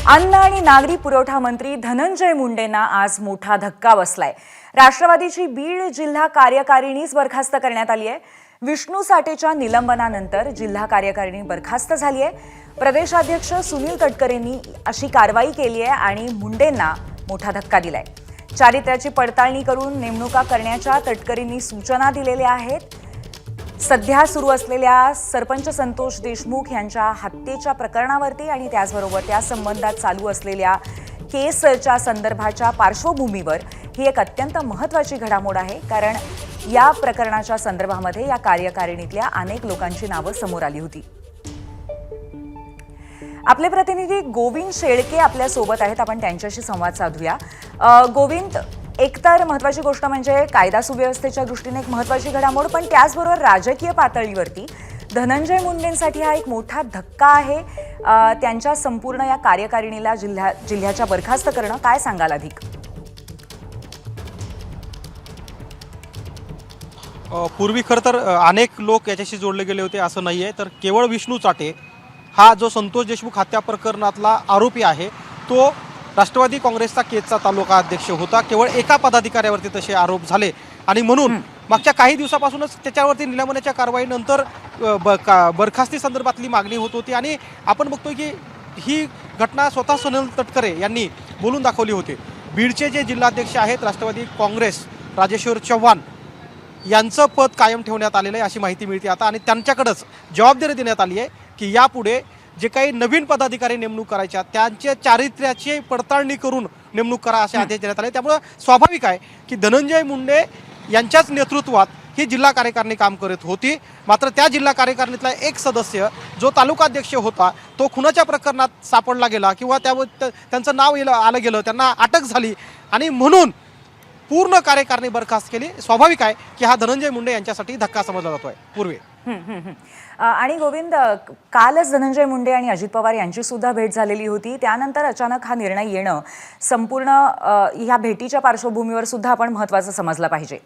अन्न आणि नागरी पुरवठा मंत्री धनंजय मुंडेंना आज मोठा धक्का बसलाय। राष्ट्रवादीची बीड जिल्हा कार्यकारिणीच बरखास्त करण्यात आली आहे। विष्णू साठेच्या निलंबनानंतर जिल्हा कार्यकारिणी बरखास्त झाली आहे। प्रदेशाध्यक्ष सुनील तटकरेंनी अशी कारवाई केली आहे आणि मुंडेंना मोठा धक्का दिलाय। चारित्र्याची पडताळणी करून नेमणुका करण्याच्या तटकरेंनी सूचना दिलेल्या आहेत। सध्या सुरू असलेल्या सरपंच संतोष देशमुख यांच्या हत्येच्या प्रकरणावरती आणि त्याचबरोबर त्या संबंधात चालू असलेल्या केसच्या संदर्भाच्या पार्श्वभूमीवर ही एक अत्यंत महत्त्वाची घडामोड आहे, कारण या प्रकरणाच्या संदर्भामध्ये या कार्यकारिणीतल्या अनेक लोकांची नावं समोर आली होती। आपले प्रतिनिधी गोविंद शेळके आपल्या सोबत आहेत, आपण त्यांच्याशी संवाद साधूया। गोविंद, एकतर महत्त्वाची गोष्ट म्हणजे कायदा सुव्यवस्थेच्या दृष्टीने एक महत्त्वाची घडामोड, पण त्याचबरोबर राजकीय पातळीवरती धनंजय मुंडेंसाठी हा एक मोठा धक्का आहे। त्यांच्या संपूर्ण या कार्यकारिणीला जिल्ह्याच्या बरखास्त करणं, काय सांगाल अधिक? पूर्वी खरं तर अनेक लोक याच्याशी जोडले गेले होते असं नाही आहे, तर केवळ विष्णू साठे हा जो संतोष देशमुख हत्या प्रकरणातला आरोपी आहे तो राष्ट्रवादी काँग्रेसचा केजचा तालुका अध्यक्ष होता। केवळ एका पदाधिकाऱ्यावरती तसे आरोप झाले आणि म्हणून मागच्या काही दिवसापासूनच त्याच्यावरती निलंबनाच्या कारवाईनंतर बरखास्ती संदर्भातली मागणी होत होती आणि आपण बघतोय की ही घटना स्वतः सुनील तटकरे यांनी बोलून दाखवली होती। बीडचे जे जिल्हाध्यक्ष आहेत राष्ट्रवादी काँग्रेस राजेश्वर चव्हाण यांचं पद कायम ठेवण्यात आलेलं आहे अशी माहिती मिळते आता, आणि त्यांच्याकडेच जबाबदारी देण्यात आली आहे की यापुढे जे काही नवीन पदाधिकारी नेमणूक करायच्या त्यांच्या चारित्र्याची पडताळणी करून नेमणूक करा असे आदेश देण्यात आले। त्यामुळे स्वाभाविक आहे की धनंजय मुंडे यांच्याच नेतृत्वात ही जिल्हा कार्यकारिणी काम करत होती। मात्र त्या जिल्हा कार्यकारिणीतला एक सदस्य जो तालुकाध्यक्ष होता तो खुनाच्या प्रकरणात सापडला गेला किंवा त्यांचं नाव आलं गेलं, त्यांना अटक झाली आणि म्हणून पूर्ण कार्यकारिणी बरखास्त केली। स्वाभाविक आहे की हा धनंजय मुंडे यांच्यासाठी धक्का समजला जातोय। पूर्वी आणि गोविंद, कालच धनंजय मुंडे आणि अजित पवार यांची सुद्धा भेट झालेली होती, त्यानंतर अचानक हा निर्णय येणं संपूर्ण ह्या भेटीच्या पार्श्वभूमीवर सुद्धा आपण महत्त्वाचं समजलं पाहिजे।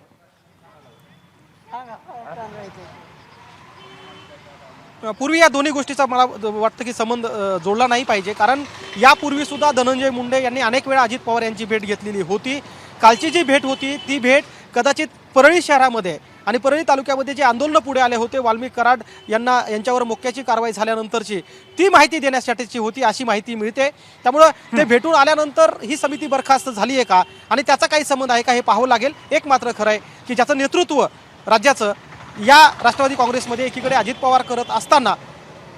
पूर्वी या दोन्ही गोष्टीचा मला वाटतं की संबंध जोडला नाही पाहिजे, कारण यापूर्वी सुद्धा धनंजय मुंडे यांनी अनेक वेळा अजित पवार यांची भेट घेतलेली होती। कालची जी भेट होती ती भेट कदाचित परळी शहरामध्ये आणि परळी तालुक्यामध्ये जे आंदोलन पुढे आले होते वाल्मिक कराड यांच्यावर मोक्याची कारवाई झाल्यानंतरची ती माहिती देण्यासाठीची होती अशी माहिती मिळते। त्यामुळे ते भेटून आल्यानंतर ही समिती बरखास्त झाली आहे का आणि त्याचा काही संबंध आहे का हे पाहावं लागेल। एक मात्र खरं आहे की ज्याचं नेतृत्व राज्याचं या राष्ट्रवादी काँग्रेसमध्ये एकीकडे अजित पवार करत असताना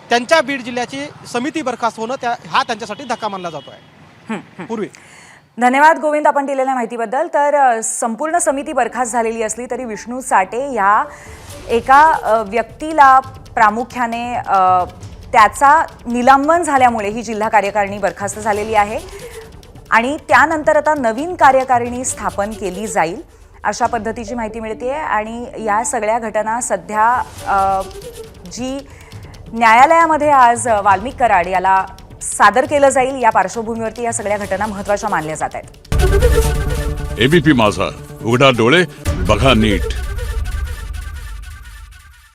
त्यांच्या बीड जिल्ह्याची समिती बरखास्त होणं हा त्यांच्यासाठी धक्का मानला जातोय। पूर्वी धन्यवाद गोविंद आपण दिलेल्या माहितीबद्दल। तर संपूर्ण समिती बरखास्त झालेली असली तरी विष्णू साठे या एका व्यक्तीला प्रामुख्याने त्याचा निलंबन झाल्यामुळे ही जिल्हा कार्यकारिणी बरखास्त झालेली आहे आणि त्यानंतर आता नवीन कार्यकारिणी स्थापन केली जाईल अशा पद्धतीची माहिती मिळते। आणि या सगळ्या घटना सध्या जी न्यायालयामध्ये आज वाल्मिक कराड याला सादर केलं जाईल या पार्श्वभूमीवरती या सगळ्या घटना महत्त्वाच्या मानल्या जात आहेत। एबीपी माझा, उघडा डोळे बघा नीट।